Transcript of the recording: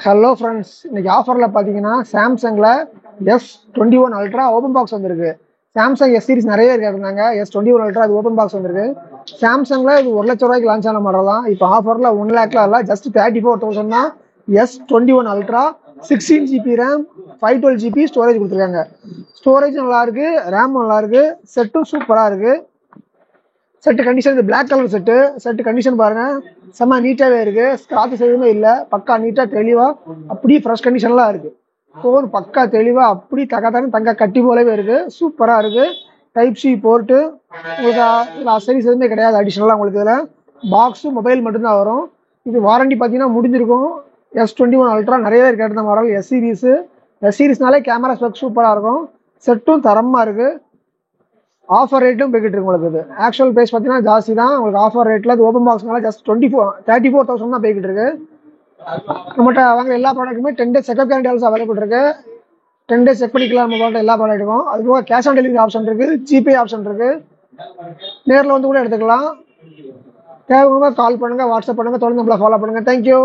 Hello friends, இன்னைக்கு ஆஃபரில் பார்த்தீங்கன்னா சாம்சங்கில் S21 அல்ட்ரா ஓப்பன் பாக்ஸ் வந்திருக்கு. சாம்சங் எஸ் சீரிஸ் நிறைய இருந்தாங்க. S21 அல்ட்ரா அது ஓப்பன் பாக்ஸ் வந்திருக்கு. சாம்சங்கில் இது 1 லட்ச ரூபாய்க்கு லான்ச் ஆன மாடல் தான். இப்போ ஆஃபரில் 1 லேக்ல இல்லை, ஜஸ்ட் 34,000 தான். S21 ultra 16 GB RAM 512 GB storage கொடுத்துருக்காங்க. ஸ்டோரேஜ் நல்லா இருக்கு, ரேம் நல்லா இருக்கு, செட்டும் சூப்பராக இருக்கு. செட்டு கண்டிஷன் இது பிளாக் கலர் செட்டு கண்டிஷன் பாருங்க, செம்ம நீட்டாகவே இருக்கு. ஸ்கிராச்சஸ் எதுவுமே இல்லை, பக்கா நீட்டாக தெளிவாக அப்படியே ஃப்ரெஷ் கண்டிஷன்லாம் இருக்கு. ஃபோன் பக்கா தெளிவாக அப்படி தங்க கட்டி போலவே இருக்கு, சூப்பராக இருக்கு. டைப் சி போர்ட்டு உங்களுக்கு இதில் அசரிஸ் எதுவுமே கிடையாது. அடிஷ்னலாக உங்களுக்கு இதில் பாக்ஸு மொபைல் மட்டும்தான் வரும். இது வாரண்டி பார்த்தீங்கன்னா முடிஞ்சிருக்கும். S21 அல்ட்ரா நிறையவே கேட்ட மாடல். எஸ் சீரிஸ்னாலே கேமரா ஸ்பெக் சூப்பராக இருக்கும். செட்டும் தரமாக இருக்கு. ஆஃபர் ரேட்டும் போய்கிட்டு இருக்கு. உங்களுக்கு இது ஆக்சுவல் ப்ரைஸ் பார்த்தீங்கன்னா ஜாஸ்தி தான். உங்களுக்கு ஆஃபர் ரேட்டில் அது ஓப்பன் பாக்ஸ்னால ஜஸ்ட் 34,000 தான் போய்கிட்டு இருக்கு. நம்மகிட்ட வாங்க எல்லா ப்ராடக்ட்டுமே 10 days checkup guarantee also available இருக்கு. 10 days செக் பண்ணிக்கலாம் நம்ம ப்ராடக்ட் எல்லா ப்ராடக்ட்டுக்கும். அது போக கேஷ் ஆன் டெலிவரி ஆப்ஷன் இருக்கு, ஜிபே ஆப்ஷன் இருக்கு. நேரில் வந்து கூட எடுத்துக்கலாம். தேவைப்படுங்க கால் பண்ணுங்க, வாட்ஸ்அப் பண்ணுங்க, தொடர்ந்து நம்மளை ஃபாலோ பண்ணுங்க. தேங்க்யூ.